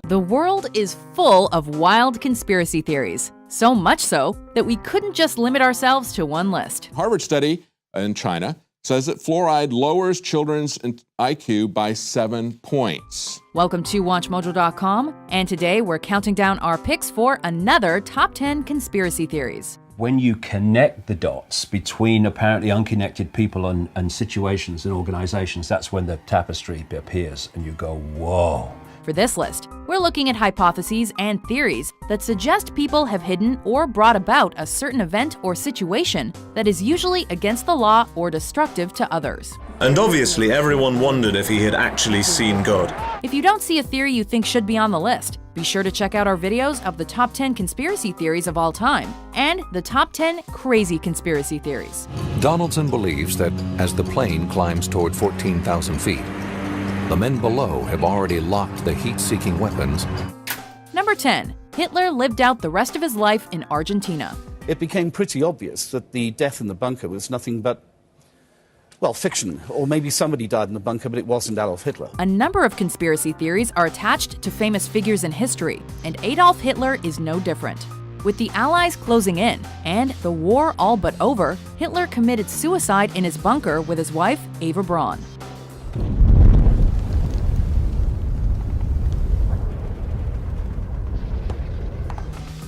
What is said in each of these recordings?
The world is full of wild conspiracy theories, so much so that we couldn't just limit ourselves to one list. Harvard study in China says that fluoride lowers children's IQ by 7 points. Welcome to WatchMojo.com, and today we're counting down our picks for another top 10 conspiracy theories. When you connect the dots between apparently unconnected people and situations and organizations, that's when the tapestry appears and you go, whoa. For this list, we're looking at hypotheses and theories that suggest people have hidden or brought about a certain event or situation that is usually against the law or destructive to others. And obviously everyone wondered if he had actually seen God. If you don't see a theory you think should be on the list, be sure to check out our videos of the top 10 conspiracy theories of all time and the top 10 crazy conspiracy theories. Donaldson believes that as the plane climbs toward 14,000 feet, the men below have already locked the heat-seeking weapons. Number 10. Hitler lived out the rest of his life in Argentina. It became pretty obvious that the death in the bunker was nothing but, well, fiction. Or maybe somebody died in the bunker, but it wasn't Adolf Hitler. A number of conspiracy theories are attached to famous figures in history, and Adolf Hitler is no different. With the Allies closing in and the war all but over, Hitler committed suicide in his bunker with his wife, Eva Braun.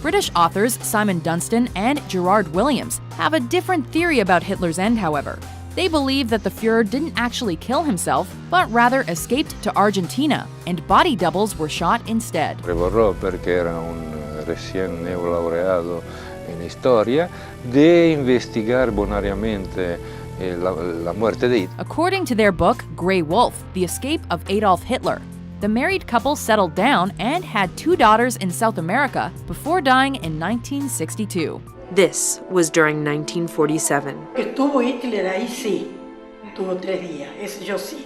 British authors Simon Dunstan and Gerard Williams have a different theory about Hitler's end, however. They believe that the Fuhrer didn't actually kill himself, but rather escaped to Argentina, and body doubles were shot instead. Prevorrò, perché era un recién neolaureado en historia, de investigar bonariamente la muerte de Hitler. According to their book, Grey Wolf, The Escape of Adolf Hitler, the married couple settled down and had 2 daughters in South America before dying in 1962. This was during 1947. Estuvo Hitler ahí, sí. Tuvo 3 días. Eso yo sí.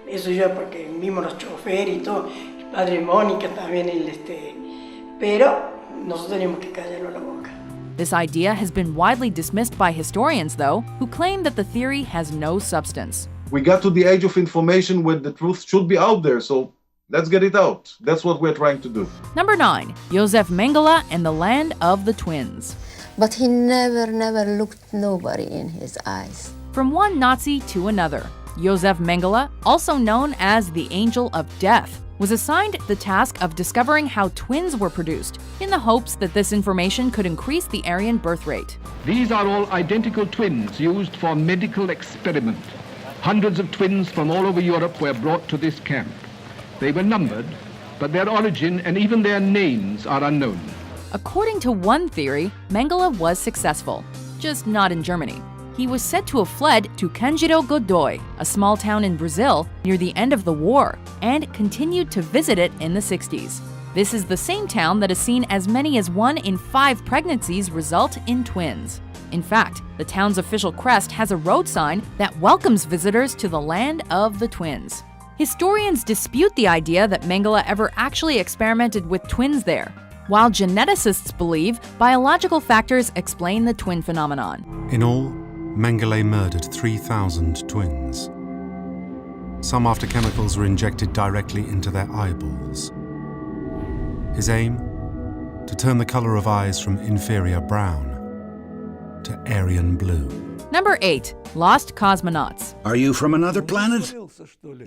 Eso yo porque vimos los choferes y todo. El padre Mónica también, pero nosotros tenemos que callarlo la boca. This idea has been widely dismissed by historians, though, who claim that the theory has no substance. We got to the age of information when the truth should be out there, so let's get it out. That's what we're trying to do. Number 9. Josef Mengele and the Land of the Twins. But he never looked nobody in his eyes. From one Nazi to another, Josef Mengele, also known as the Angel of Death, was assigned the task of discovering how twins were produced, in the hopes that this information could increase the Aryan birth rate. These are all identical twins used for medical experiment. Hundreds of twins from all over Europe were brought to this camp. They were numbered, but their origin and even their names are unknown. According to one theory, Mengele was successful, just not in Germany. He was said to have fled to Candido Godoy, a small town in Brazil near the end of the war, and continued to visit it in the 60s. This is the same town that has seen as many as 1 in 5 pregnancies result in twins. In fact, the town's official crest has a road sign that welcomes visitors to the Land of the Twins. Historians dispute the idea that Mengele ever actually experimented with twins there, while geneticists believe biological factors explain the twin phenomenon. In all, Mengele murdered 3,000 twins. Some after chemicals were injected directly into their eyeballs. His aim? To turn the color of eyes from inferior brown to Aryan blue. Number 8. Lost Cosmonauts. Are you from another planet?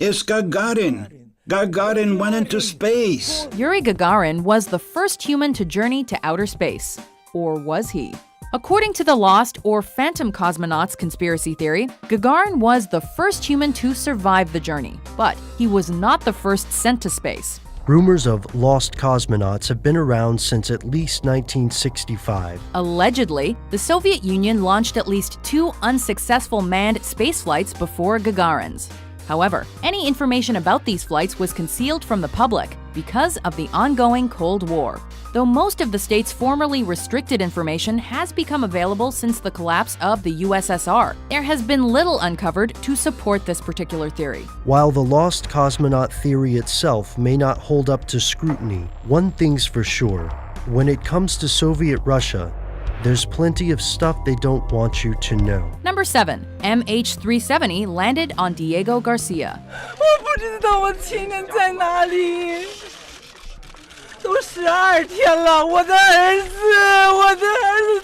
It's Gagarin. Gagarin went into space. Yuri Gagarin was the first human to journey to outer space. Or was he? According to the Lost or Phantom Cosmonauts conspiracy theory, Gagarin was the first human to survive the journey, but he was not the first sent to space. Rumors of lost cosmonauts have been around since at least 1965. Allegedly, the Soviet Union launched at least 2 unsuccessful manned spaceflights before Gagarin's. However, any information about these flights was concealed from the public because of the ongoing Cold War. Though most of the state's formerly restricted information has become available since the collapse of the USSR, there has been little uncovered to support this particular theory. While the lost cosmonaut theory itself may not hold up to scrutiny, one thing's for sure. When it comes to Soviet Russia, there's plenty of stuff they don't want you to know. Number 7. MH370 landed on Diego Garcia. 我不知道我亲人在哪里，都12天了，我的儿子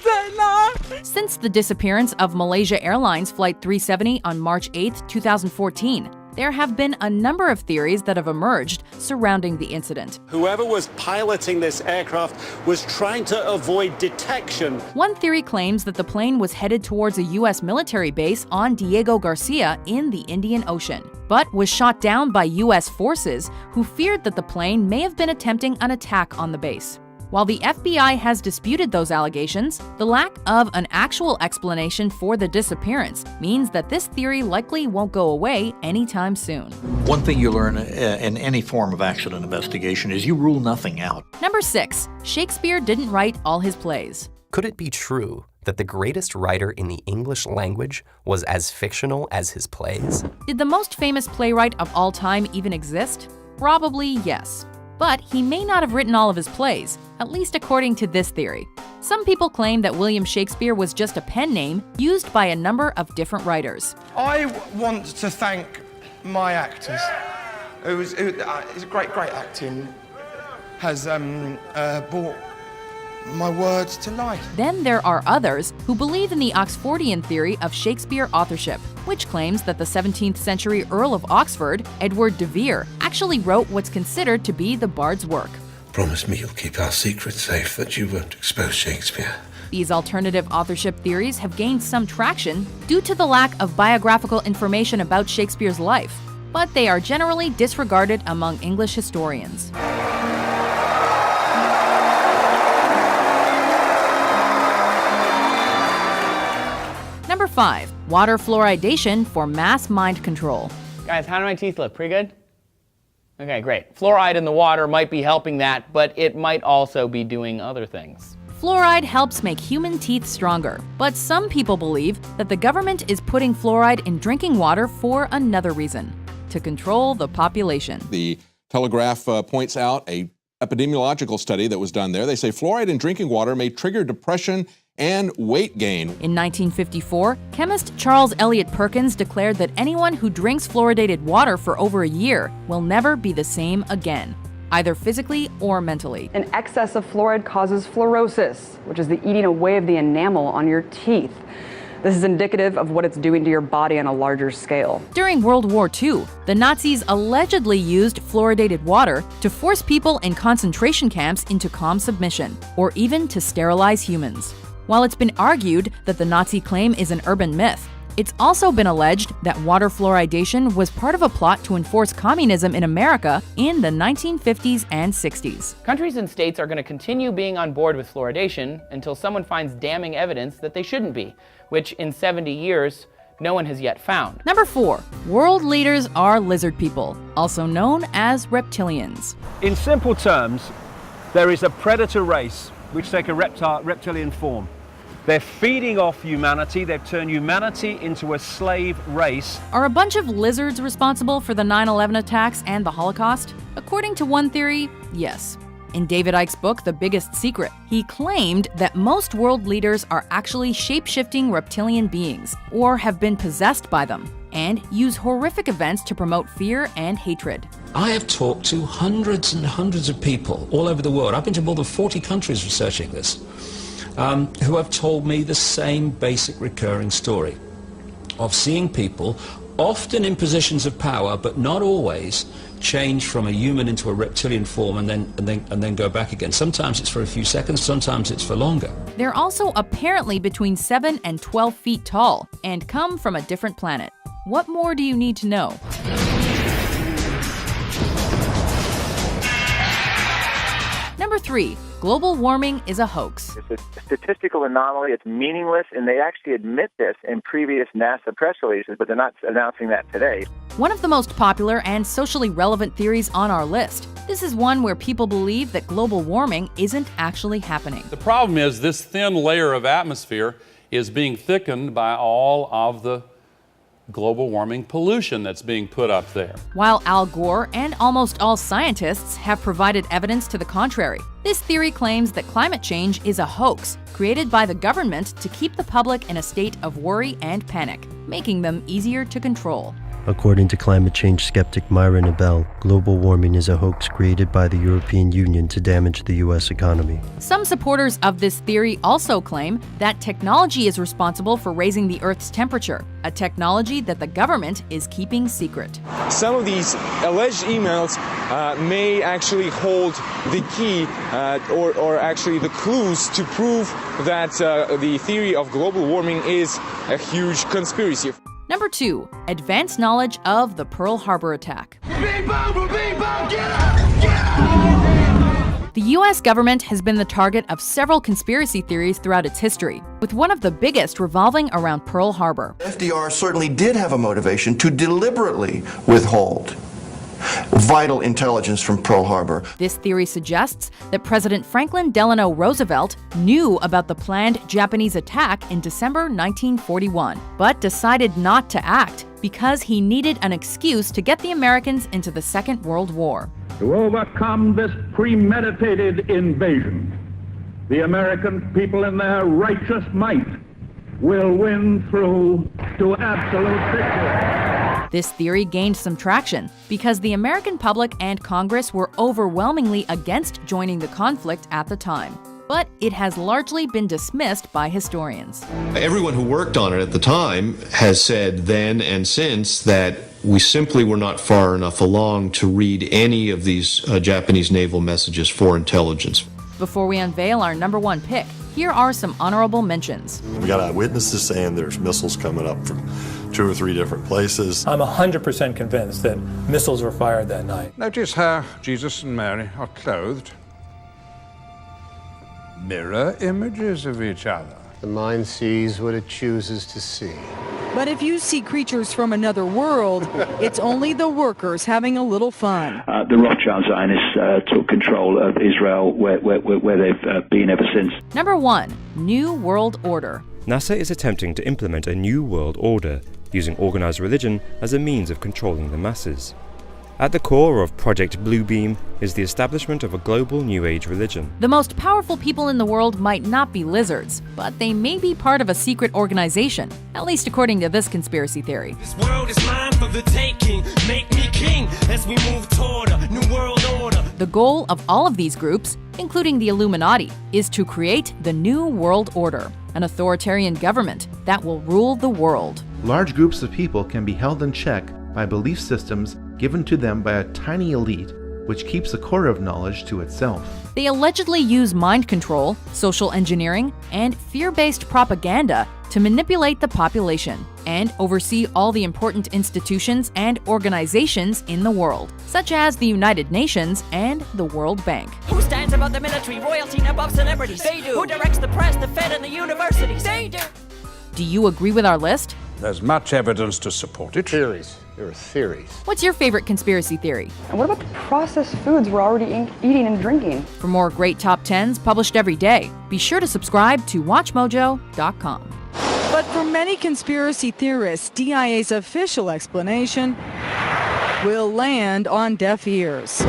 在哪？ Since the disappearance of Malaysia Airlines Flight 370 on March 8, 2014, there have been a number of theories that have emerged surrounding the incident. Whoever was piloting this aircraft was trying to avoid detection. One theory claims that the plane was headed towards a U.S. military base on Diego Garcia in the Indian Ocean, but was shot down by U.S. forces who feared that the plane may have been attempting an attack on the base. While the FBI has disputed those allegations, the lack of an actual explanation for the disappearance means that this theory likely won't go away anytime soon. One thing you learn in any form of accident investigation is you rule nothing out. Number 6. Shakespeare didn't write all his plays. Could it be true that the greatest writer in the English language was as fictional as his plays? Did the most famous playwright of all time even exist? Probably yes. But he may not have written all of his plays, at least according to this theory. Some people claim that William Shakespeare was just a pen name used by a number of different writers. I want to thank my actors. It's great acting has brought my words to life. Then there are others who believe in the Oxfordian theory of Shakespeare authorship, which claims that the 17th century Earl of Oxford, Edward de Vere, actually wrote what's considered to be the Bard's work. Promise me you'll keep our secret safe, that you won't expose Shakespeare. These alternative authorship theories have gained some traction due to the lack of biographical information about Shakespeare's life, but they are generally disregarded among English historians. Number 5. Water fluoridation for mass mind control. Guys, how do my teeth look? Pretty good? Okay, great. Fluoride in the water might be helping that, but it might also be doing other things. Fluoride helps make human teeth stronger, but some people believe that the government is putting fluoride in drinking water for another reason: to control the population. The Telegraph points out a epidemiological study that was done there. They say fluoride in drinking water may trigger depression and weight gain. In 1954, chemist Charles Eliot Perkins declared that anyone who drinks fluoridated water for over a year will never be the same again, either physically or mentally. An excess of fluoride causes fluorosis, which is the eating away of the enamel on your teeth. This is indicative of what it's doing to your body on a larger scale. During World War II, the Nazis allegedly used fluoridated water to force people in concentration camps into calm submission, or even to sterilize humans. While it's been argued that the Nazi claim is an urban myth, it's also been alleged that water fluoridation was part of a plot to enforce communism in America in the 1950s and 60s. Countries and states are going to continue being on board with fluoridation until someone finds damning evidence that they shouldn't be, which in 70 years, no one has yet found. Number 4. World leaders are lizard people, also known as reptilians. In simple terms, there is a predator race which take a reptilian form. They're feeding off humanity. They've turned humanity into a slave race. Are a bunch of lizards responsible for the 9/11 attacks and the Holocaust? According to one theory, yes. In David Icke's book, The Biggest Secret, he claimed that most world leaders are actually shape-shifting reptilian beings, or have been possessed by them, and use horrific events to promote fear and hatred. I have talked to hundreds and hundreds of people all over the world. I've been to more than 40 countries researching this, who have told me the same basic recurring story of seeing people, often in positions of power, but not always, change from a human into a reptilian form and then go back again. Sometimes it's for a few seconds, sometimes it's for longer. They're also apparently between 7 and 12 feet tall and come from a different planet. What more do you need to know? Number 3. Global warming is a hoax. It's a statistical anomaly. It's meaningless, and they actually admit this in previous NASA press releases, but they're not announcing that today. One of the most popular and socially relevant theories on our list. This is one where people believe that global warming isn't actually happening. The problem is this thin layer of atmosphere is being thickened by all of the global warming pollution that's being put up there. While Al Gore and almost all scientists have provided evidence to the contrary, this theory claims that climate change is a hoax created by the government to keep the public in a state of worry and panic, making them easier to control. According to climate change skeptic Myra Nabel, global warming is a hoax created by the European Union to damage the U.S. economy. Some supporters of this theory also claim that technology is responsible for raising the Earth's temperature, a technology that the government is keeping secret. Some of these alleged emails may actually hold the key or actually the clues to prove that the theory of global warming is a huge conspiracy. Number 2, advanced knowledge of the Pearl Harbor attack. The U.S. government has been the target of several conspiracy theories throughout its history, with one of the biggest revolving around Pearl Harbor. FDR certainly did have a motivation to deliberately withhold vital intelligence from Pearl Harbor. This theory suggests that President Franklin Delano Roosevelt knew about the planned Japanese attack in December 1941, but decided not to act because he needed an excuse to get the Americans into the Second World War. To overcome this premeditated invasion, the American people in their righteous might will win through to absolute victory. This theory gained some traction because the American public and Congress were overwhelmingly against joining the conflict at the time. But it has largely been dismissed by historians. Everyone who worked on it at the time has said then and since that we simply were not far enough along to read any of these Japanese naval messages for intelligence. Before we unveil our number 1 pick, here are some honorable mentions. We got eyewitnesses saying there's missiles coming up from 2 or 3 different places. I'm 100% convinced that missiles were fired that night. Notice how Jesus and Mary are clothed. Mirror images of each other. The mind sees what it chooses to see. But if you see creatures from another world, it's only the workers having a little fun. The Rothschild Zionists took control of Israel, where they've been ever since. Number 1, New World Order. NASA is attempting to implement a new world order, using organized religion as a means of controlling the masses. At the core of Project Bluebeam is the establishment of a global New Age religion. The most powerful people in the world might not be lizards, but they may be part of a secret organization, at least according to this conspiracy theory. This world is mine for the taking. Make me king as we move toward a new world order. The goal of all of these groups, including the Illuminati, is to create the New World Order, an authoritarian government that will rule the world. Large groups of people can be held in check by belief systems given to them by a tiny elite, which keeps the core of knowledge to itself. They allegedly use mind control, social engineering, and fear-based propaganda to manipulate the population and oversee all the important institutions and organizations in the world, such as the United Nations and the World Bank. Who stands above the military, royalty, and above celebrities? They do. Who directs the press, the Fed, and the universities? They do. Do you agree with our list? There's much evidence to support it. Theories. There are theories. What's your favorite conspiracy theory? And what about the processed foods we're already eating and drinking? For more great top 10s published every day, be sure to subscribe to WatchMojo.com. But for many conspiracy theorists, DIA's official explanation will land on deaf ears.